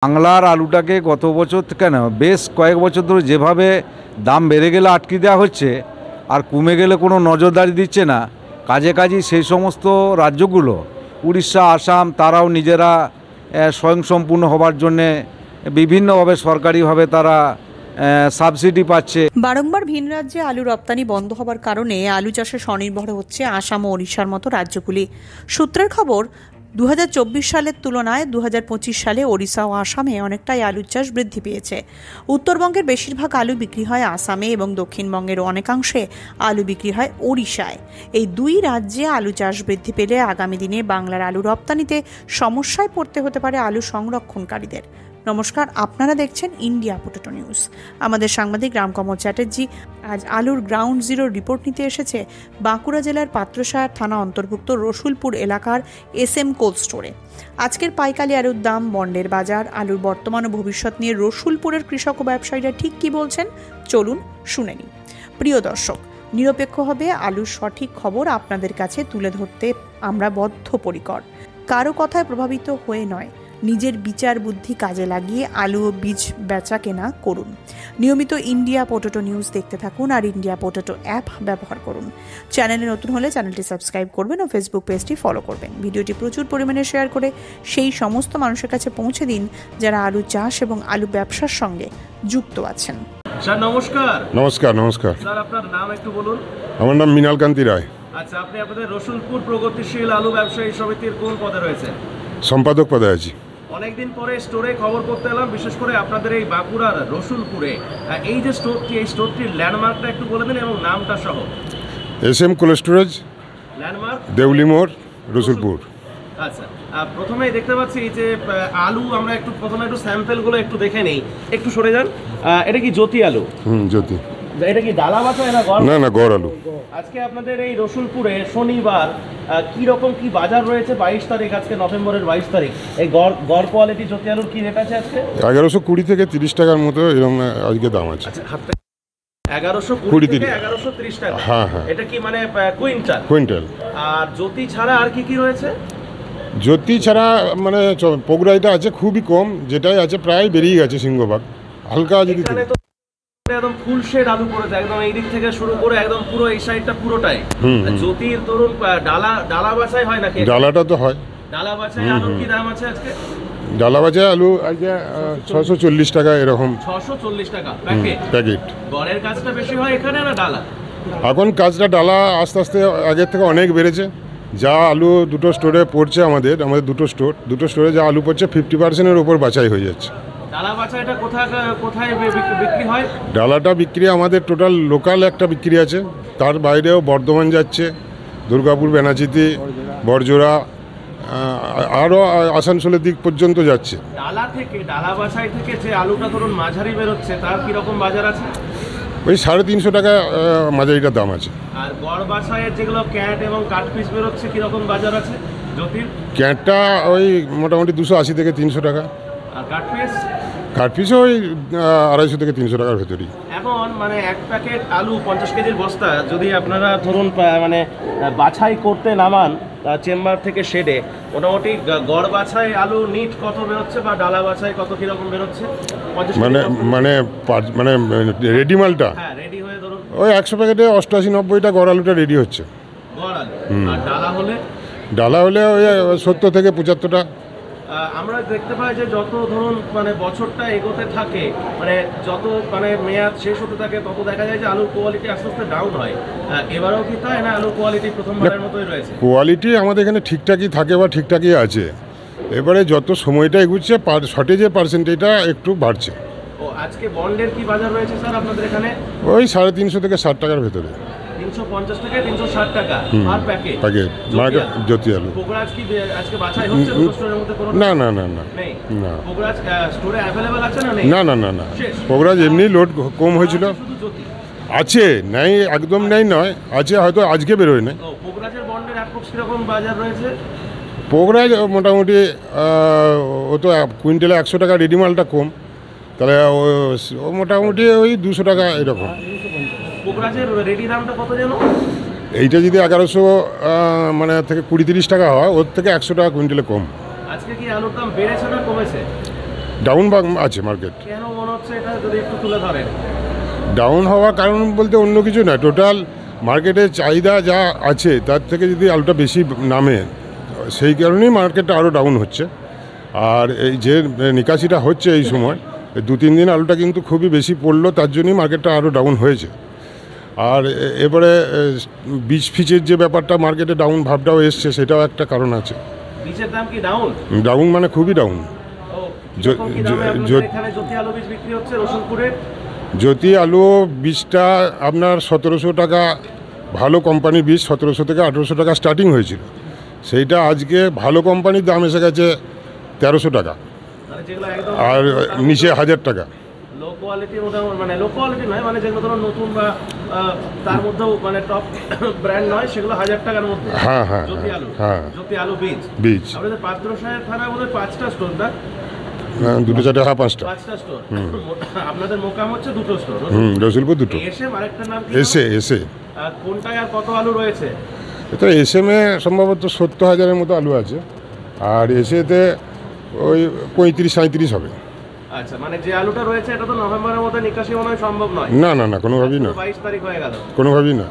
বাংলার আলুটাকে গত বছর কেন বেশ কয়েক বছর ধরে যেভাবে দাম বেড়ে গেলে আটকে দেওয়া হচ্ছে আর কমে গেলে কোনো নজরদারি দিচ্ছে না, কাজে কাজেই সেই সমস্ত রাজ্যগুলো উড়িষ্যা, আসাম তারাও নিজেরা স্বয়ংসম্পূর্ণ হবার জন্যে বিভিন্নভাবে সরকারিভাবে তারা সাবসিডি পাচ্ছে। বারংবার ভিন রাজ্যে আলু রপ্তানি বন্ধ হবার কারণে আলু চাষে স্বনির্ভর হচ্ছে আসাম ও ওড়িশার মতো রাজ্যগুলি। সূত্রের খবর, 2024 সালের তুলনায় 2025 সালে ওড়িশা ও আসামে অনেকটাই আলুর চাষ বৃদ্ধি পেয়েছে। উত্তরবঙ্গের বেশিরভাগ আলু বিক্রি হয় আসামে এবং দক্ষিণবঙ্গের অনেকাংশে আলু বিক্রি হয় ওড়িশায়। এই দুই রাজ্যে আলু চাষ বৃদ্ধি পেলে আগামী দিনে বাংলার আলু রপ্তানিতে সমস্যায় পড়তে হতে পারে আলু সংরক্ষণকারীদের। নমস্কার, আপনারা দেখছেন ইন্ডিয়া পোটেটো নিউজ। আমাদের সাংবাদিক রামকমল চ্যাটার্জি আজ আলুর গ্রাউন্ড জিরো রিপোর্ট নিতে এসেছে বাঁকুড়া জেলার পাত্রসায়র থানা অন্তর্ভুক্ত রসুলপুর এলাকার SM কোল্ড স্টোরে। আজকের পাইকারি আলুর দাম, বন্ডের বাজার, আলুর বর্তমান ও ভবিষ্যৎ নিয়ে রসুলপুরের কৃষক ও ব্যবসায়ীরা ঠিক কী বলছেন চলুন শুনে নিই। প্রিয় দর্শক, নিরপেক্ষভাবে আলুর সঠিক খবর আপনাদের কাছে তুলে ধরতে আমরা বদ্ধপরিকর। কারো কথায় প্রভাবিত হয়ে নয়, নিজের বিচার বুদ্ধি কাজে লাগিয়ে আলু ও বীজ বেচা কেনা করুন। নিয়মিত ইন্ডিয়া পোটেটো নিউজ দেখতে থাকুন আর ইন্ডিয়া পোটেটো অ্যাপ ব্যবহার করুন। চ্যানেলে নতুন হলে চ্যানেলটি সাবস্ক্রাইব করবেন ও ফেসবুক পেজটি ফলো করবেন। ভিডিওটি প্রচুর পরিমাণে শেয়ার করে সেই সমস্ত মানুষের কাছে পৌঁছে দিন যারা আলু চাষ এবং আলু ব্যবসার সঙ্গে যুক্ত আছেন। স্যার নমস্কার। নমস্কার। নমস্কার স্যার, আপনার নাম একটু বলুন। আমার নাম মৃণাল কান্তি রায়। আচ্ছা, আপনি আপনাদের রসুলপুর প্রগতিশীল আলু ব্যবসায়ী সমিতির কোন পদে রয়েছেন? সম্পাদক পদে আছি। অনেকদিন পরে স্টোরে খবর করতে এলাম, বিশেষ করে আপনাদের এই বাঁকুড়ার রসুলপুরে। এই যে স্টোরটি, এই স্টোরটির ল্যান্ডমার্কটা একটু বলে দিন এবং নামটা সহ। SM cold storage, landmark Deuli মোড়, রসুলপুর। আচ্ছা, প্রথমেই দেখতে পাচ্ছি যে আলু আমরা প্রথমে একটু স্যাম্পেলগুলো একটু দেখে নেই। একটু সরে যান। এটা কি জ্যোতি আলু? জ্যোতি। এটা কি ডালা বাছা না গড়? না, গড় আলু। আজকে আপনাদের এই রসুলপুরে শনিবার কি রকম কি বাজার রয়েছে? 22 তারিখ, আজকে নভেম্বরের 22 তারিখ। এই গড় কোয়ালিটি জ্যোতি আলুর কি রেট আছে আজকে? 1120 থেকে 30 টাকার মতো এরকম আজকে দাম আছে। আচ্ছা, 1120 থেকে 1130 টাকা। হ্যাঁ হ্যাঁ। এটা কি মানে কুইন্টাল? কুইন্টাল। আর জ্যোতি ছাড়া আর কি কি রয়েছে? জ্যোতি ছাড়া মানে পগুড়াইটা আছে খুবই কম, যেটাই আছে প্রায় বেরিয়ে গেছে সিংহভাগ। হালকা যদি একদম ফুল শেড আলু পড়েছে, একদম এই দিক থেকে শুরু করে একদম পুরো এই সাইডটা পুরোটাই। জ্যোতির ধরুন ডালা বাছাই হয় নাকি? ডালাটা তো হয়। ডালা বাছাই আলুর কি দাম আছে আজকে? ডালা বাছাই আলু আজকে 640 টাকা এরকম। 640 টাকা প্যাকেট। গড়ের কাজটা বেশি হয় এখানে না ডালা? এখন কাজটা ডালা আস্তে আস্তে আগের থেকে অনেক বেড়েছে। যা আলু দুটো স্টোরে পড়ছে, আমাদের দুটো স্টোরে যা আলু পড়ছে 50%-এর উপর বাছাই হয়ে যাচ্ছে। ডালা বাছাইটা কোথায় বিক্রি হয়? ডালাটা বিক্রি আমাদের টোটাল লোকাল একটা বিক্রি আছে, তার বাইরেও বর্ধমান যাচ্ছে, দুর্গাপুর, বেনাচিতি, বড়জোড়া, আরও আসানসোলের দিক পর্যন্ত যাচ্ছে। ডালা বাছাই থেকে যে আলুটা ধরুন মাঝারি বেরোচ্ছে, তার কীরকম বাজার আছে? ওই 350 টাকা মাঝারিটার দাম আছে। আর গড় বাছাইয়ের যেগুলো ক্যাট এবং কাট পিস বেরোচ্ছে, কীরকম বাজার আছে জ্যোতির? ক্যাটটা ওই মোটামুটি 280 থেকে 300 টাকা। আর কাট পিসও ওই 250 থেকে 300 টাকার ভেতরেই। এখন মানে এক প্যাকেট আলু 50 কেজির বস্তা যদি আপনারা ধরুন মানে বাছাই করতে নামান চেম্বার থেকে শেডে, মোটামুটি গড় বাছাই আলু নিট কত বেরোচ্ছে বা ডালা বাছাই কত কীরকম বেরোচ্ছে? মানে রেডি মালটা? হ্যাঁ, রেডি হয়ে ধরুন ওই 100 প্যাকেটে 88-90টা গড় আলুটা রেডি হচ্ছে। গড় আলু। আর ডালা হলে ওই 70 থেকে 75টা। আমরা দেখতে পাই যে যত ধরুন মানে বছরটা এগোতে থাকে, মানে যত মানে মেয়াদ শেষ হতে থাকে, তত দেখা যায় যে আলুর কোয়ালিটি আস্তে আস্তে ডাউন হয়। এবারেও কি তাই না? আলুর কোয়ালিটি প্রথমবারের মতোই রয়েছে? কোয়ালিটি আমাদের এখানে ঠিকঠাকই থাকে বা ঠিকঠাকই আছে। এবারে যত সময়টা এগুচ্ছে শর্টেজের পার্সেন্টেজটা একটু বাড়ছে। ও, আজকে বন্ডের কি বাজার রয়েছে স্যার আপনাদের এখানে? ওই 350 থেকে 60 টাকার ভেতরে। 350 থেকে 360 টাকা আর প্যাকেট জ্যোতি আলু। পোকরাজ কি আজকে বাছাই হচ্ছে স্টোরের মধ্যে? না নেই। পোকরাজ স্টোরে अवेलेबल আছে না? নেই। না। পোকরাজ এমনি লোড কম হয়েছিল। আছে, নাই একদম নাই নয়, আছে, হয়তো আজকে বেরোয় না। পোকরাজের বন্ডের অ্যাপ্রক্স কিরকম বাজার রয়েছে? পোকরাজ মোটামুটি ও তো কুইন্টালে 100 টাকা, রেডি মালটা কম, তাহলে ও মোটামুটি ওই 200 টাকা এরকম। পোকরাজের রেডি দামটা কত জানো? এইটা যদি 1100 মানে থেকে 20-30 টাকা হয়, ওর থেকে 100 টাকা কুইন্টালে কম। আজকে কি আলুর দাম বেড়েছে না কমেছে? ডাউন আছে মার্কেট। কেন মনে হচ্ছে এটা যদি একটু তুলে ধরেন? ডাউন হওয়ার কারণ বলতে অন্য কিছু না, টোটাল মার্কেটের চাহিদা যা আছে তার থেকে যদি আলুটা বেশি নামে সেই কারণেই মার্কেটটা আরও ডাউন হচ্ছে। আর এই যে নিকাশিটা হচ্ছে এই সময় 2-3 দিন আলুটা কিন্তু খুবই বেশি পড়লো, তার জন্যই মার্কেটটা আরও ডাউন হয়েছে। আর এবারে বীজ ফিচের যে ব্যাপারটা মার্কেটে ডাউন ভাবটাও এসছে, সেটাও একটা কারণ আছে। বীজের দাম কি ডাউন? ডাউন মানে খুবই ডাউন। জ্যোতি আলু বীজটা আপনার 1700 টাকা, ভালো কোম্পানির বীজ 1700 থেকে 1800 টাকা স্টার্টিং হয়েছিল, সেইটা আজকে ভালো কোম্পানির দাম এসে গেছে 1300 টাকা, আর নিচে 1000 টাকা। লো কোয়ালিটির মধ্যে মানে লো কোয়ালিটি নয়, মানে যেগুলো ধরো নতুন বা তার মধ্যেও মানে টপ ব্র্যান্ড নয়, সেগুলো 1000 টাকার মধ্যে। হ্যাঁ হ্যাঁ হ্যাঁ, জ্যোতি আলু বীজ। আমাদের পাত্রসাহের থানার মধ্যে 5টা স্টোর না? 2টো 4টে, হ্যাঁ 5টা স্টোর। আপনাদের মোকাম হচ্ছে 2টো স্টোর। রসুলপুর 2টো। এসএম আরেকটা নাম কি? এসে কোনটায় আর কত আলু রয়েছে? এটা এসএমে সম্ভবত 70,000-এর মতো আলু আছে, আর এসেতে ওই 35-37 হবে। আচ্ছা, মানে যে আলুটা রয়েছে এটা তো নভেম্বরের মধ্যে নিকাশি মনে হয় সম্ভব নয়? না না না, কোনোভাবেই না। 22 তারিখ হয়ে গেল, কোনোভাবেই না।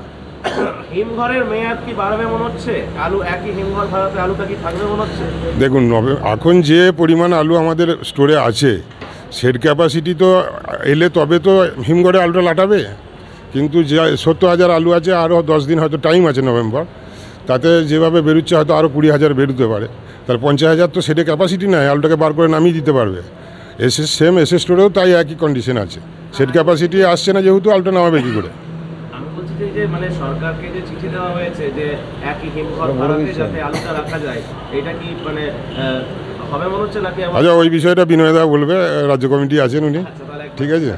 হিমঘরের মেয়াদ কি বাড়বে মনে হচ্ছে? আলু একই হিমঘর ভাড়াতে আলুটা কি থাকবে মনে হচ্ছে? দেখুন, এখন যে পরিমাণ আলু আমাদের স্টোরে আছে, সেট ক্যাপাসিটি তো এলে তবে তো হিমঘরে আলুটা লাটাবে, কিন্তু যে 70,000 আলু আছে, আরও 10 দিন হয়তো টাইম আছে নভেম্বর, তাতে যেভাবে বেরোচ্ছে হয়তো আরও 20,000 বেরোতে পারে, তার 50,000 তো সেটে ক্যাপাসিটি নেয়, আলুটাকে বার করে নামিয়ে দিতে পারবে। সেম এসএ স্টোরেও তাই একই কন্ডিশন আছে, সেট ক্যাপাসিটি আসছে না যেহেতু আলুটা নামাবে কী করে। আমি বলছি যে মানে সরকারকে যে চিঠি দেওয়া হয়েছে যে একই হিমঘর ভাড়াতে যাতে আলুটা রাখা যায়, এটা কি মানে হবে মনে হচ্ছে নাকি? আচ্ছা, ওই বিষয়টা বিনয়দা বলবে, রাজ্য কমিটি আছেন উনি। ঠিক আছে।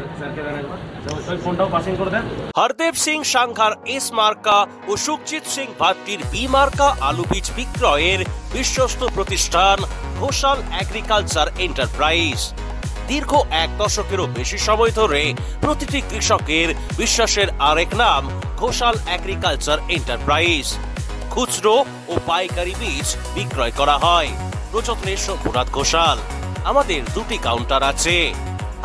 হরদেব সিং সাংঘার এস মার্কা ও সুখজিৎ সিং ভাট্টির বি মার্কা আলু বীজ বিক্রয়ের বিশ্বস্ত প্রতিষ্ঠান ঘোষাল এগ্রিকালচার এন্টারপ্রাইজ। দীর্ঘ 1 দশকেরও বেশি সময় ধরে প্রতিটি কৃষকের বিশ্বাসের আরেক নাম ঘোষাল এগ্রিকালচার এন্টারপ্রাইজ। খুচরো ও পাইকারি বীজ বিক্রয় করা হয়। প্রযত্নে শম্ভুনাথ ঘোষাল। আমাদের 2টি কাউন্টার আছে।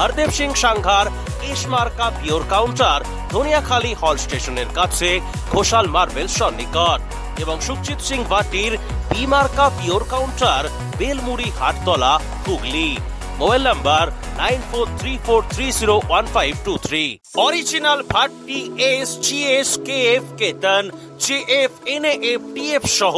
হরদেব সিং সাংঘার এস মার্কা পিওর কাউন্টার ধনিয়াখালী হল স্টেশনের কাছে ঘোষাল মার্বেল সন্নিকট, এবং সুখজিৎ সিং ভাটির বি মার্কা pure counter Belmuri Hattala, Hooghly. Mobile number 9434301523। Original Bhatti S, GS, KF, Ketan, JF, NAF, TF সহ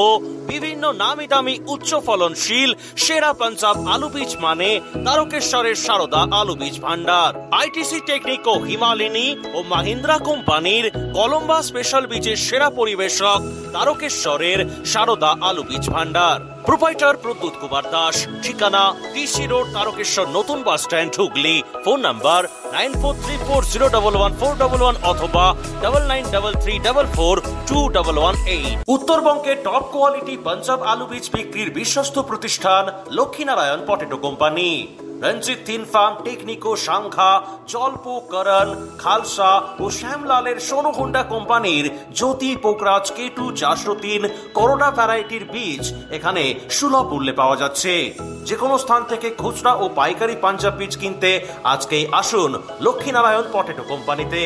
বিভিন্ন নামি দামি উচ্চ ফলনশীল সেরা পাঞ্জাব আলু বীজ মানে তারকেশ্বরের সারদা আলু বীজ ভান্ডার। আইটিসি টেকনিক ও হিমালিনী ও মাহিন্দ্রা কোম্পানির কলম্বা স্পেশাল বীজের সেরা পরিবেশক তারকেশ্বরের সারদা আলু বীজ ভান্ডার। প্রোপাইটার প্রদ্যুৎ কুমার দাস। ঠিকানা টিসি রোড, তারকেশ্বর নতুন বাস স্ট্যান্ড, হুগলি। ফোন নাম্বার 9434011411 অথবা 9933442118। উত্তরবঙ্গের টপ কোয়ালিটি পাঞ্জাব আলু বীজ বিক্রির বিশ্বস্ত প্রতিষ্ঠান লক্ষ্মীনারায়ণ পটেটো কোম্পানি। রঞ্জিত তিন ফার্ম, টেকনিকো, সাংঘা, জলপো, করণ, খালসা ও শ্যামলালের সোনু হোন্ডা কোম্পানির জ্যোতি, পোকরাজ, কেটু, 403 করোনা ভ্যারাইটির বীজ এখানে সুলভ মূল্যে পাওয়া যাচ্ছে। যে কোনো স্থান থেকে খুচরা ও পাইকারি পাঞ্জাব বীজ কিনতে আজকেই আসুন লক্ষ্মীনারায়ণ পটেটো কোম্পানিতে।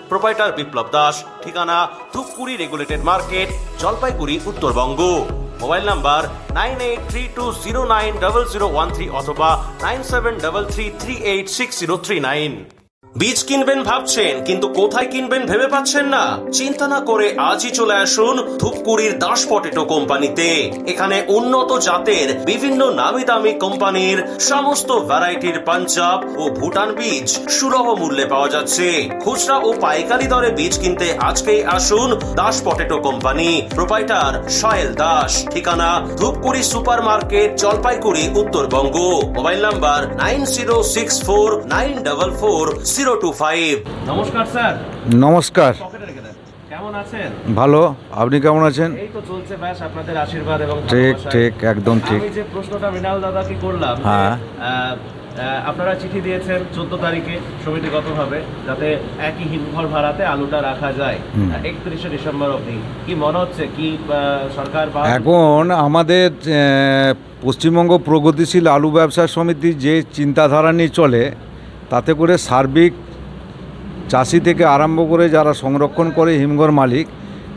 প্রোপাইটার বিপ্লব দাস। ঠিকানা Dhupguri regulated market, Jalpaiguri, Uttarbanga. Mobile number 9832090013 অথবা 9733386039। বীজ কিনবেন ভাবছেন কিন্তু কোথায় কিনবেন ভেবে পাচ্ছেন না? চিন্তা না করে আজই চলে আসুন ধূপগুড়ির দাস পটেটো কোম্পানিতে। এখানে উন্নত জাতের বিভিন্ন নামি দামি কোম্পানির সমস্ত ভ্যারাইটির পাঞ্জাব ও ভুটান বীজ সুলভ মূল্যে পাওয়া যাচ্ছে। খুচরা ও পাইকারি দরে বীজ কিনতে আজকেই আসুন Das potato company. Proprietor Soyel Das. ঠিকানা Dhupguri super market, Jalpaiguri, Uttarbanga. Mobile number 9064944025। নমস্কার স্যার। নমস্কার। কেমন আছেন? ভালো, আপনি কেমন আছেন? এই তো চলছে, ব্যাস আপনাদের আশীর্বাদ এবং ঠিক ঠিক, একদম ঠিক। আমি যে প্রশ্নটা মৃণাল দাদাকে করলাম, হ্যাঁ, আপনারা চিঠি দিয়েছেন 14 তারিখে সমিতিগতভাবে যাতে একই হিমঘর ভাড়াতে আলুটা রাখা যায় 31শে ডিসেম্বর অবধি। কি মনে হচ্ছে কি সরকার? এখন আমাদের পশ্চিমবঙ্গ প্রগতিশীল আলু ব্যবসা সমিতি যে চিন্তাধারা নিয়ে চলে, তাতে করে সার্বিক চাষি থেকে আরম্ভ করে যারা সংরক্ষণ করে হিমঘর মালিক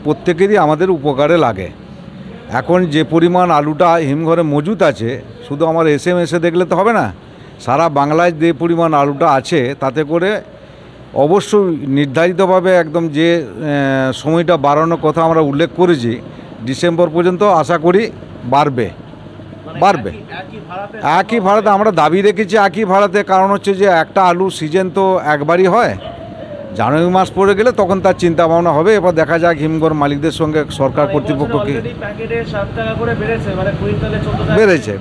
প্রত্যেকেরই আমাদের উপকারে লাগে। এখন যে পরিমাণ আলুটা হিমঘরে মজুত আছে, শুধু আমার এসে দেখলে তো হবে না, সারা বাংলায় যে পরিমাণ আলুটা আছে তাতে করে অবশ্যই নির্ধারিতভাবে একদম যে সময়টা বাড়ানোর কথা আমরা উল্লেখ করেছি, ডিসেম্বর পর্যন্ত আশা করি বাড়বে। একই ভাড়াতে আমরা দাবি রেখেছি, একই ভাড়াতে। কারণ হচ্ছে যে একটা আলু সিজন তো একবারই হয়, জানুয়ারি মাস পড়ে গেলে তখন তার চিন্তা ভাবনা হবে। এবার দেখা যাক হিমঘর মালিকদের সঙ্গে সরকার কর্তৃপক্ষকে বেড়েছে।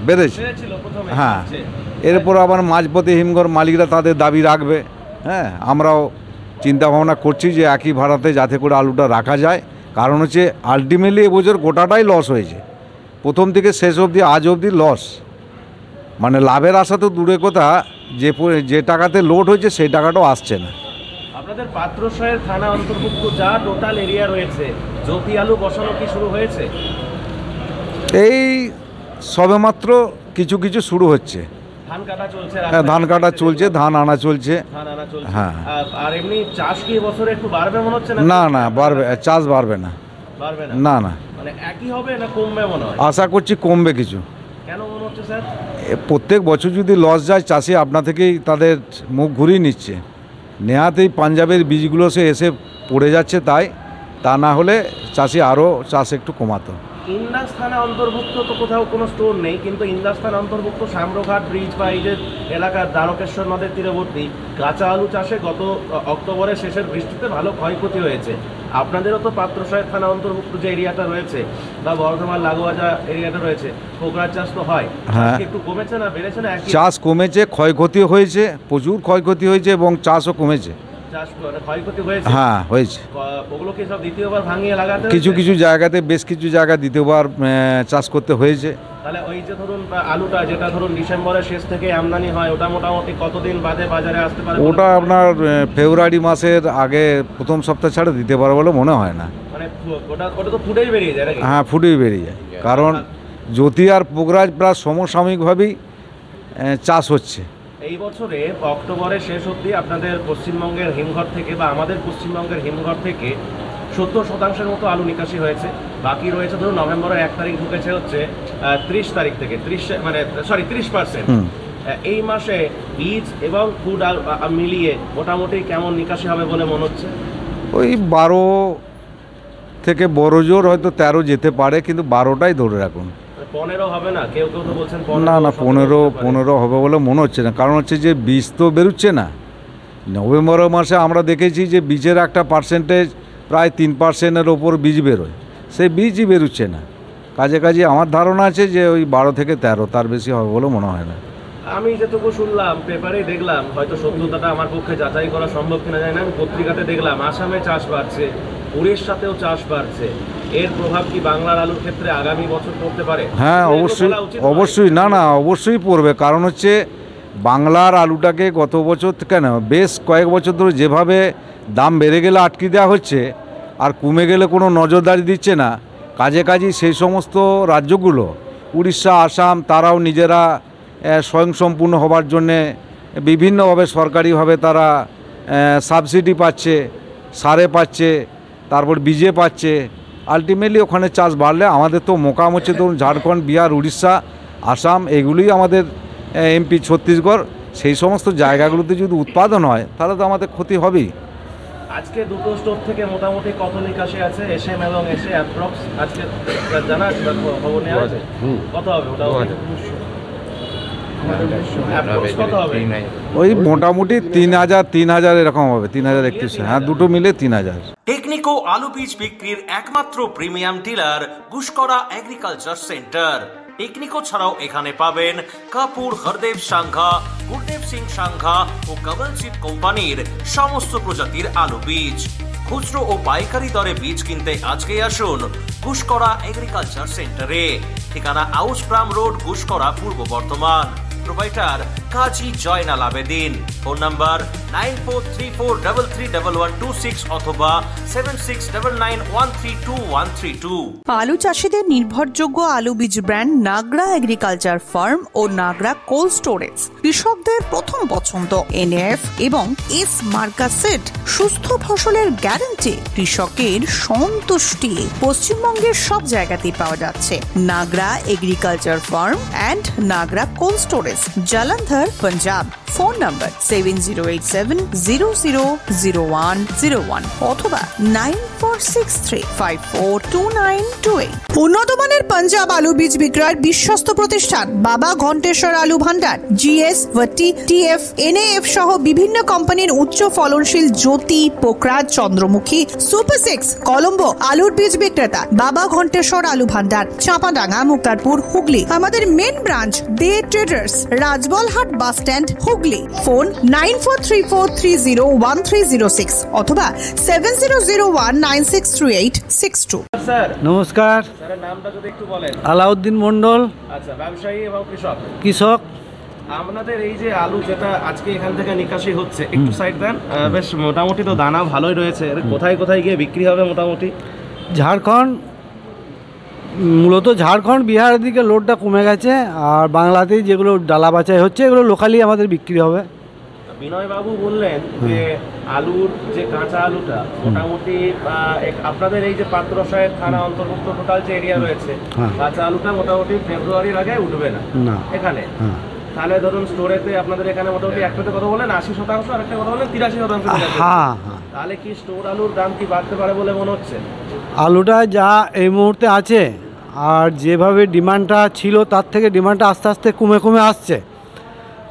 হ্যাঁ, এরপর আবার মাঝপথে হিমঘর মালিকরা তাদের দাবি রাখবে। হ্যাঁ, আমরাও চিন্তা ভাবনা করছি যে একই ভাড়াতে যাতে করে আলুটা রাখা যায়। কারণ হচ্ছে আলটিমেটলি এবছর গোটাটাই লস হয়েছে, প্রথম থেকে শেষ অবধি আজ অবধি লস। মানে লাভের আশা তো দূরের কথা, যে টাকাতে লোড হয়েছে সেই টাকাটাও আসছে না। আপনাদের পাত্রসাহের থানা অন্তর্ভুক্ত যা টোটাল এরিয়া রয়েছে, জ্যোতি আলু বসানো কি শুরু হয়েছে? এই সবেমাত্র কিছু কিছু শুরু হচ্ছে। ধান কাটা চলছে? হ্যাঁ, ধান কাটা চলছে, ধান আনা চলছে। হ্যাঁ। আর এমনি চাষ কি বছরে একটু বাড়বে মনে হচ্ছে? না, বাড়বে, চাষ বাড়বে না। না, মানে একই হবে না কমবে মনে হয়? আশা করছি কমবে কিছু। কেন মনে হচ্ছে স্যার? প্রত্যেক বছর যদি লস যায়, চাষি আপনা থেকেই তাদের মুখ ঘুরিয়ে নিচ্ছে। নেহাতেই পাঞ্জাবের বীজগুলো সে এসে পড়ে যাচ্ছে, তা না হলে চাষি আরও চাষ একটু কমাতো। ইন্দাস থানা অন্তর্ভুক্ত তো কোথাও কোনো স্টোর নেই, কিন্তু ইন্দাস থানা অন্তর্ভুক্ত সাম্রঘাট ব্রিজ বা এই যে এলাকার দ্বারকেশ্বর নদের তীরবর্তী কাঁচা আলু চাষে গত অক্টোবরের শেষের বৃষ্টিতে ভালো ক্ষয়ক্ষতি হয়েছে। আপনাদেরও তো পাত্রসাহেব থানা অন্তর্ভুক্ত যে এরিয়াটা রয়েছে বা বর্ধমান লাগোয়া যা এরিয়াটা রয়েছে, কোকড়ার চাষ তো হয়। হ্যাঁ, একটু কমেছে না বেড়েছে না? চাষ কমেছে, ক্ষয়ক্ষতি হয়েছে, প্রচুর ক্ষয়ক্ষতি হয়েছে এবং চাষও কমেছে। ক্ষয়ক্ষতি হয়েছে? হ্যাঁ, হয়েছে। ওগুলো কি সব দ্বিতীয়বার ভাঙিয়ে লাগাতে? কিছু জায়গাতে, বেশ কিছু জায়গা দ্বিতীয়বার চাষ করতে হয়েছে। তাহলে ওই যে ধরুন আলুটা যেটা ধরুন ডিসেম্বরের শেষ থেকে আমদানি হয়, ওটা মোটামুটি কতদিন বাদে বাজারে আসতে পারে? ওটা আপনার ফেব্রুয়ারি মাসের আগে প্রথম সপ্তাহ ছাড়া দিতে পারে বলে মনে হয় না। মানে ওটা তো ফুটেই বেরিয়ে যায় নাকি? হ্যাঁ, ফুটেই বেরিয়ে যায়। কারণ জ্যোতি আর পোগরাজ প্রায় সমসাময়িকভাবেই চাষ হচ্ছে। এই বছরে অক্টোবরের শেষ অবধি আপনাদের পশ্চিমবঙ্গের হিমঘর থেকে বা আমাদের পশ্চিমবঙ্গের হিমঘর থেকে 70% মতো আলু নিকাশি হয়েছে। বাকি রয়েছে ধরুন নভেম্বরের 1 তারিখ ঢুকেছে হচ্ছে 30 তারিখ থেকে 30%। এই মাসে বীজ এবং ফুড মিলিয়ে মোটামুটি কেমন নিকাশি হবে বলে মনে হচ্ছে? ওই 12 থেকে বড় জোর হয়তো 13 যেতে পারে, কিন্তু 12টাই ধরে রাখুন। 15 হবে না? কেউ তো বলছেন না, 15 হবে বলে মনে হচ্ছে না। কারণ হচ্ছে যে বীজ তো বেরোচ্ছে না। নভেম্বর মাসে আমরা দেখেছি যে বীজের একটা পার্সেন্টেজ প্রায় 3%-এর ওপর বীজ বেরোয়, সেই বীজই বেরোচ্ছে না। কাজে আমার ধারণা আছে যে ওই 12 থেকে 13, তার বেশি হবে বলে মনে হয় না। আমি যেটুকু শুনলাম, পেপারেই দেখলাম, হয়তো সত্যতাটা আমার পক্ষে যাচাই করা সম্ভব কিনা জানি না, আমি পত্রিকাতে দেখলাম আসামে চাষ বাড়ছে, উড়িষ্যাতেও চাষ বাড়ছে। এর প্রভাব কি বাংলার আলুর ক্ষেত্রে আগামী বছর পড়তে পারে? হ্যাঁ, অবশ্যই। না, অবশ্যই পড়বে। কারণ হচ্ছে বাংলার আলুটাকে গত বছর বেশ কয়েক বছর ধরে যেভাবে দাম বেড়ে গেলে আটকে দেওয়া হচ্ছে আর কমে গেলে কোনো নজরদারি দিচ্ছে না, কাজে সেই সমস্ত রাজ্যগুলো, উড়িষ্যা, আসাম, তারাও নিজেরা স্বয়ংসম্পূর্ণ হবার জন্যে বিভিন্নভাবে সরকারিভাবে তারা সাবসিডি পাচ্ছে, সারে পাচ্ছে, তারপর বীজে পাচ্ছে। আলটিমেটলি ওখানে চাষ বাড়লে আমাদের তো মোকাম হচ্ছে ধরুন ঝাড়খণ্ড, বিহার, উড়িষ্যা, আসাম, এগুলোই আমাদের এমপি, ছত্তিশগড়। সেই সমস্ত জায়গাগুলোতে যদি উৎপাদন হয় তাহলে তো আমাদের ক্ষতি হবেই। আজকে দুটো স্টোর থেকে মোটামুটি কত নিকাশি আছে এসএম এবং এসএ অ্যাপ্রক্স আজকে জানা আছে বা খবর নেওয়া আছে? কত হবে ওটা? ওই মোটামুটি 3000 এরকম হবে, 3031। হ্যাঁ, দুটো মিলে 3000। টেকনিকো আলু বীজ বিক্রির একমাত্র premium dealer Guskara agriculture centre. Technico ছাড়াও এখানে পাবেন কাপুর, হরদেব সাংঘা, গুরদেব সিং সাংঘা ও কমলজিৎ কোম্পানির সমস্ত প্রজাতির আলু বীজ। খুচরো ও পাইকারি দরে বীজ কিনতে আজকেই আসুন গুসকরা এগ্রিকালচার সেন্টারে। ঠিকানা আউসগ্রাম রোড, গুসকরা, পূর্ব বর্ধমান। প্রোভাইডার কাজী জয়নাল আবেদিন। ফোন নাম্বার 9434331126 অথবা 7699132132। আলু চাষিদের নির্ভরযোগ্য আলু বীজ ব্র্যান্ড নাগরা এগ্রিকালচার ফার্ম ও নাগরা কোল্ড স্টোরেজ কৃষকদের প্রথম পছন্দ। এনএফ এবং এস মার্কা সিড, সুস্থ ফসলের গ্যারান্টি, কৃষকের সন্তুষ্টি। পশ্চিমবঙ্গের সব জায়গাতেই পাওয়া যাচ্ছে Nagra agriculture farm and Nagra cold storage, Jalandhar, Punjab. Phone number 7087000101 অথবা 9463542928। উন্নত মানের পাঞ্জাব আলু বীজ বিক্রয়ের বিশ্বস্ত প্রতিষ্ঠান বাবা ঘণ্টেশ্বর আলু ভান্ডার। জিএস, ভট্টি, টিএফ, এনএএফ সহ বিভিন্ন কোম্পানির উচ্চ ফলনশীল জ্যোতি, পোকরাজ, চন্দ্রমুখী, সুপার 6, কলম্বো আলুর বীজ বিক্রেতা বাবা ঘণ্টেশ্বর আলু ভান্ডার, চাঁপাডাঙ্গা, মুক্তারপুর, হুগলি। আমাদের main branch Dey traders, Rajbalhat bus stand, Hooghly. Phone 9434301306 অথবা 7001963862। স্যার নমস্কার, স্যারের নামটা যদি একটু বলেন। আলাউদ্দিন মন্ডল, আচ্ছা, ব্যবসায়ী এবং কৃষক। আপনাদের এই যে আলু যেটা আজকে এখান থেকে নিকাশি হচ্ছে, একটু সাইড দেন। বেশ মোটামুটি তো দানা ভালোই রয়েছে। কোথায় কোথায় গিয়ে বিক্রি হবে মোটামুটি? ঝাড়খণ্ড, মূলত ঝাড়খণ্ড বিহারের দিকে লোডটা কমে গেছে, আর বাংলাতেই যেগুলো ডালা বাছাই হচ্ছে এগুলো লোকালি আমাদের বিক্রি হবে। বিনয়বাবু বললেন যে আলুর যে কাঁচা আলুটা মোটামুটি আপনাদের এই যে পাত্রসাহেব থানা অন্তর্ভুক্ত টোটাল যে এরিয়া রয়েছে, কাঁচা আলুটা মোটামুটি ফেব্রুয়ারির আগে উঠবে না এখানে। তাহলে ধরুন স্টোরেতে আপনাদের এখানে মোটামুটি একটাতে কথা বলেন 80%, আর একটা কথা বলেন 83%। তাহলে কি স্টোর আলুর দাম কি বাড়তে পারে বলে মনে হচ্ছে? আলুটা যা এই মুহূর্তে আছে আর যেভাবে ডিমান্ডটা ছিল তার থেকে ডিমান্ডটা আস্তে আস্তে কমে কমে আসছে।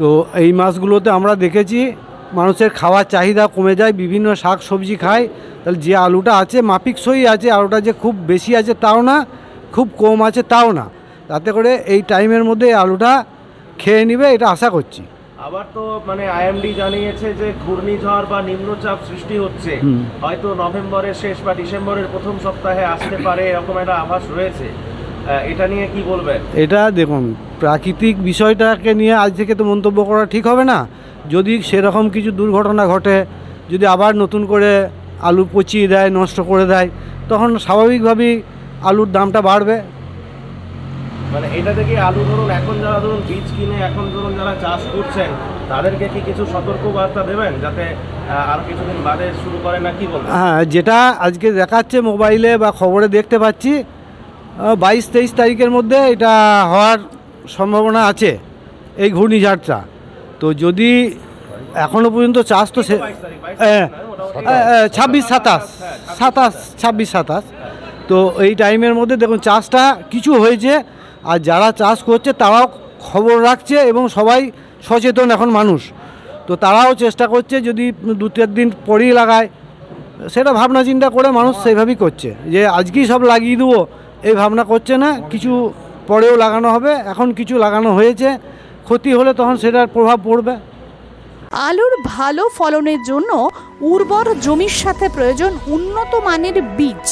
তো এই মাসগুলোতে আমরা দেখেছি মানুষের খাওয়ার চাহিদা কমে যায়, বিভিন্ন শাক সবজি খায়। তাহলে যে আলুটা আছে মাফিকসই আছে, আলুটা যে খুব বেশি আছে তাও না, খুব কম আছে তাও না। তাতে করে এই টাইমের মধ্যে আলুটা খেয়ে নেবে এটা আশা করছি। আবার তো মানে আইএমডি জানিয়েছে যে ঘূর্ণিঝড় বা নিম্নচাপ সৃষ্টি হচ্ছে, হয়তো নভেম্বরের শেষ বা ডিসেম্বরের প্রথম সপ্তাহে আসতে পারে, এরকম একটা আভাস রয়েছে। এটা নিয়ে কি বলবেন? এটা দেখুন, প্রাকৃতিক বিষয়টাকে নিয়ে আজ থেকে তো মন্তব্য করা ঠিক হবে না। যদি সেরকম কিছু দুর্ঘটনা ঘটে, যদি আবার নতুন করে আলু পচিয়ে দেয়, নষ্ট করে দেয়, তখন স্বাভাবিকভাবেই আলুর দামটা বাড়বে। মানে এটা থেকে আলু ধরুন এখন যারা ধরুন বীজ কিনে এখন ধরুন যারা চাষ করছেন তাদেরকে কি কিছু সতর্ক বার্তা দেবেন যাতে আর কিছুদিন বাদে শুরু করে না, কি বলবেন? হ্যাঁ, যেটা আজকে দেখাচ্ছে মোবাইলে বা খবরে দেখতে পাচ্ছি 22-23 তারিখের মধ্যে এটা হওয়ার সম্ভাবনা আছে এই ঘূর্ণিঝড়টা। তো যদি এখনও পর্যন্ত চাষ তো 26-27 তো এই টাইমের মধ্যে দেখুন চাষটা কিছু হয়েছে, আর যারা চাষ করছে তারাও খবর রাখছে এবং সবাই সচেতন এখন মানুষ। তো তারাও চেষ্টা করছে যদি 2-4 দিন পরেই লাগায়, সেটা ভাবনা চিন্তা করে মানুষ সেইভাবেই করছে যে আজকেই সব লাগিয়ে দেবো, এই ভাবনা করছে না, কিছু পরেও লাগানো হবে। এখন কিছু লাগানো হয়েছে, ক্ষতি হলে তখন সেটার প্রভাব পড়বে। আলুর ভালো ফলনের জন্য উর্বর জমির সাথে প্রয়োজন উন্নত মানের বীজ।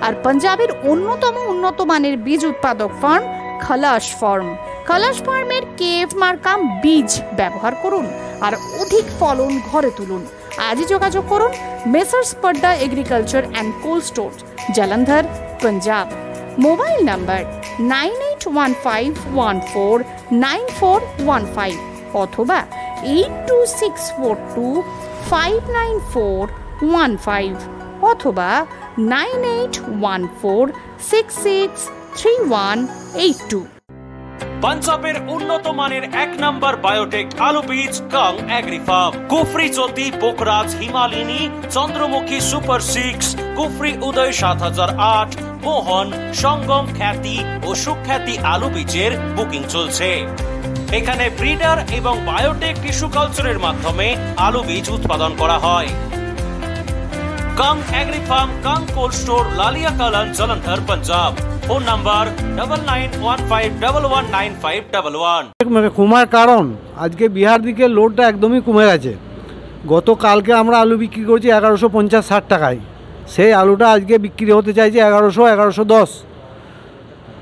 আর পাঞ্জাবের অন্যতম উন্নত মানের বীজ উৎপাদক ফার্ম খালাস ফার্ম। খালাস ফার্মের কেএফ মার্কা বীজ ব্যবহার করুন আর অধিক ফলন ঘরে তুলুন। আজই যোগাযোগ করুন messrs Padda agriculture and cold store, Jalandhar, Punjab. Mobile number 9815149415 অথবা 8264259415 অথবা 9814663182। পাঞ্জাবের উন্নত মানের 1 নম্বর বায়োটেক আলু বীজ কাং এগ্রিফার্ম। কুফরি জ্যোতি, পোকরাজ, হিমালিনী, চন্দ্রমুখী, সুপার 6, কুফরি উদয় 7008, মোহন, সঙ্গম, খ্যাতি ও সুখ্যাতি আলু বীজের বুকিং চলছে। এখানে ব্রিডার এবং বায়োটেক টিস্যু কালচারের মাধ্যমে আলু বীজ উৎপাদন করা হয়। Kang agrifarm, Kang cold store, Lalia Kalan, Jalandhar, Punjab. Phone number 9915119511। কমার কারণ আজকে বিহার দিকে লোডটা একদমই কমে গেছে। গতকালকে আমরা আলু বিক্রি করছি 1150-60 টাকায়, সেই আলুটা আজকে বিক্রি হতে চাইছে 1100-1110।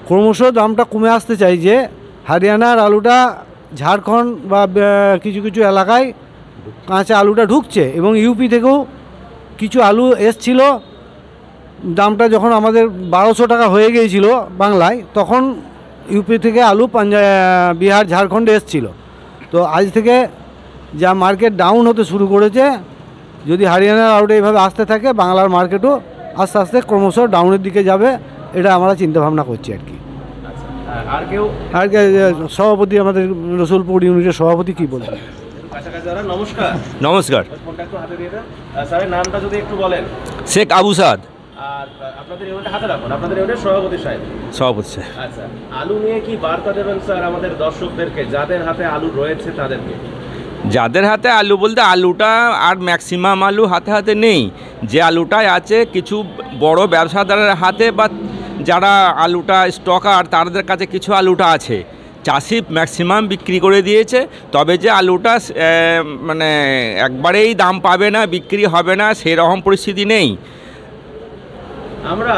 ক্রমশ দামটা কমে আসতে চাইছে। হরিয়ানার আলুটা ঝাড়খণ্ড বা কিছু কিছু এলাকায় কাঁচা আলুটা ঢুকছে, এবং ইউপি থেকেও কিছু আলু এসছিল। দামটা যখন আমাদের 1200 টাকা হয়ে গিয়েছিল বাংলায়, তখন ইউপি থেকে আলু বিহার ঝাড়খণ্ডে এসছিল। তো আজ থেকে যা মার্কেট ডাউন হতে শুরু করেছে, যদি হরিয়ানার আলুটা এইভাবে আসতে থাকে, বাংলার মার্কেটও আস্তে আস্তে ক্রমশ ডাউনের দিকে যাবে, এটা আমরা চিন্তাভাবনা করছি আর কি। আর কেউ আর সভাপতি, আমাদের রসুলপুর ইউনিটের সভাপতি কি বলবেন? নমস্কার। নমস্কার, ফোনটা একটু হাতে দিয়ে দেন। স্যারের নামটা যদি একটু বলেন। শেখ আবু সাদ, আর আপনাদের ইউনিটে হাতে রাখুন, আপনাদের ইউনিটের সভাপতি সাহেব। সভাপতি স্যার। আচ্ছা, আলু নিয়ে কি বার্তা দেবেন স্যার আমাদের দর্শকদেরকে, যাদের হাতে আলু রয়েছে তাদেরকে? যাদের হাতে আলু বলতে আলুটা আর ম্যাক্সিমাম আলু হাতে হাতে নেই, যে আলুটাই আছে কিছু বড় ব্যবসাদারের হাতে বা যারা আলুটা স্টকার তাদের কাছে কিছু আলুটা আছে। চাষি ম্যাক্সিমাম বিক্রি করে দিয়েছে, তবে যে আলুটা মানে একবারেই দাম পাবে না, বিক্রি হবে না, সেরকম পরিস্থিতি নেই। আমরা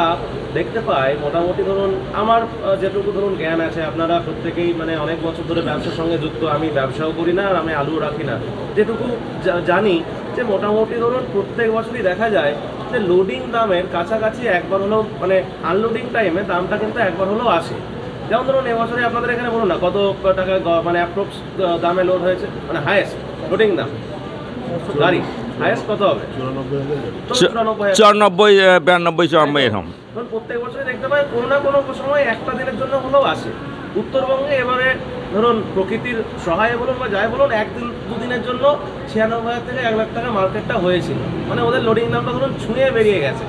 দেখতে পাই মোটামুটি ধরুন, আমার যেটুকু ধরুন জ্ঞান আছে, আপনারা প্রত্যেকেই মানে অনেক বছর ধরে ব্যবসার সঙ্গে যুক্ত, আমি ব্যবসাও করি না আর আমি আলু রাখি না, যেটুকু জানি যে মোটামুটি ধরুন প্রত্যেক বছরই দেখা যায় যে লোডিং দামের কাছাকাছি একবার হলেও, মানে আনলোডিং টাইমে দামটা কিন্তু একবার হলেও আসে। যেমন ধরুন এবছরে আপনাদের এখানে বলুন না কত টাকা মানে অ্যাপ্রক্স দামে লোড হয়েছে, মানে হায়েস্ট লোডিং দাম গাড়ি হায়েস্ট কত হবে? 94, 92, 94 এরকম। প্রত্যেক বছরই দেখতে পাই কোনো না কোনো সময় একটা দিনের জন্য হলেও আসে। উত্তরবঙ্গে এবারে ধরুন প্রকৃতির সহায় বলুন বা যাই বলুন, একদিন দুদিনের জন্য 96,000 থেকে 1 লাখ টাকা মার্কেটটা হয়েছিল, মানে ওদের লোডিং দামটা ধরুন ছুঁয়ে বেরিয়ে গেছে।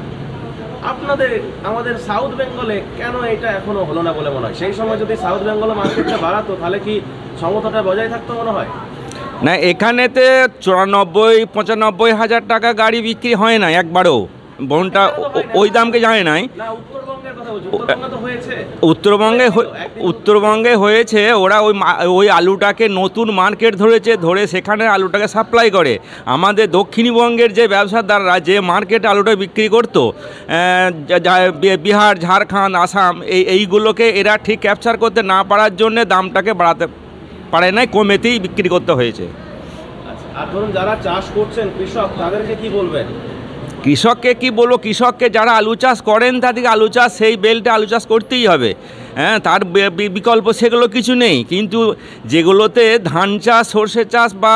আপনাদের আমাদের সাউথ বেঙ্গলে কেন এটা এখনো হলো না বলে মনে হয়? সেই সময় যদি সাউথ বেঙ্গলে মার্কেটটা বাড়াতো তাহলে কি সমতাটা বজায় থাকতো মনে হয়? না, এখানেতে 94-95 হাজার টাকা গাড়ি বিক্রি হয় না একবারও, বনটা ওই দামকে যায় নাই। উত্তরবঙ্গে হয়েছে, ওরা ওই আলুটাকে নতুন মার্কেট ধরেছে, ধরে সেখানে আলুটাকে সাপ্লাই করে। আমাদের দক্ষিণবঙ্গের যে ব্যবসাদাররা যে মার্কেটে আলুটা বিক্রি করতো, বিহার, ঝাড়খণ্ড, আসাম, এইগুলোকে এরা ঠিক ক্যাপচার করতে না পারার জন্যে দামটাকে বাড়াতে পারে নাই, কমেতেই বিক্রি করতে হয়েছে। আর ধরুন যারা চাষ করছেন কৃষক, তাদেরকে কি বলবেন? কৃষককে কি বলবো, কৃষককে যারা আলু চাষ করেন তাদেরকে আলু চাষ, সেই বেল্টে আলু চাষ করতেই হবে, হ্যাঁ, তার বিকল্প সেগুলো কিছু নেই। কিন্তু যেগুলোতে ধান চাষ, সর্ষে চাষ বা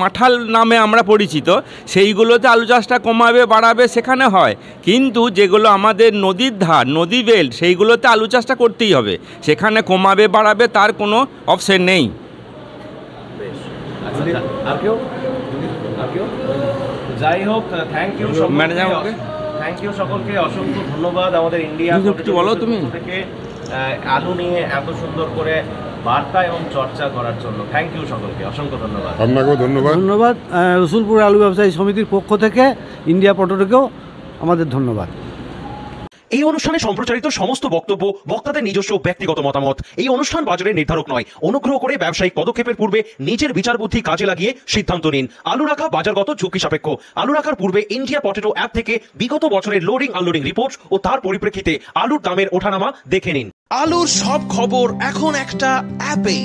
মাঠাল নামে আমরা পরিচিত, সেইগুলোতে আলু চাষটা কমাবে বাড়াবে সেখানে হয়। কিন্তু যেগুলো আমাদের নদীর ধার, নদী বেল্ট, সেইগুলোতে আলু চাষটা করতেই হবে, সেখানে কমাবে বাড়াবে তার কোনো অপশন নেই। আর কেউ? যাই হোক, থ্যাংক ইউ সকলকে, অসংখ্য ধন্যবাদ। আমাদের ইন্ডিয়া থেকে আলু নিয়ে এত সুন্দর করে বার্তা এবং চর্চা করার জন্য থ্যাংক ইউ সকলকে, অসংখ্য ধন্যবাদ। আপনাকেও ধন্যবাদ। রসুলপুর আলু ব্যবসায়ী সমিতির পক্ষ থেকে ইন্ডিয়া পটেটোকেও আমাদের ধন্যবাদ। এই অনুষ্ঠানে সম্প্রচারিত সমস্ত বক্তব্য বক্তাদের নিজস্ব ব্যক্তিগত মতামত। এই অনুষ্ঠান বাজারের নির্ধারক নয়। অনুগ্রহ করে ব্যবসায়িক পদক্ষেপের পূর্বে নিজের বিচার বুদ্ধি কাজে লাগিয়ে সিদ্ধান্ত নিন। আলু রাখা বাজারগত ঝুঁকি সাপেক্ষ। আলু রাখার পূর্বে ইন্ডিয়া পটেটো অ্যাপ থেকে বিগত বছরের লোডিং আনলোডিং রিপোর্ট ও তার পরিপ্রেক্ষিতে আলুর দামের ওঠানামা দেখে নিন। আলুর সব খবর এখন একটা অ্যাপেই।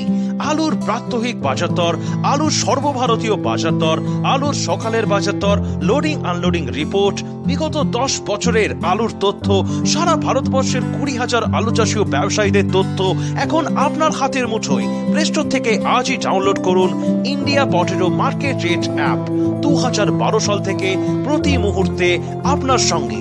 আলুর প্রাত্যহিক বাজার দর, আলুর সর্বভারতীয় বাজার দর, আলুর সকালের বাজার দর, লোডিং আনলোডিং রিপোর্ট, বিগত 10 বছরের আলুর তথ্য, সারা ভারতবর্ষের 20,000 আলু চাষী ও ব্যবসায়ীদের তথ্য এখন আপনার হাতের মুঠোয়। প্লে স্টোর থেকে আজই ডাউনলোড করুন India potato market rate app. 2012 সাল থেকে প্রতি মুহূর্তে আপনার সঙ্গে।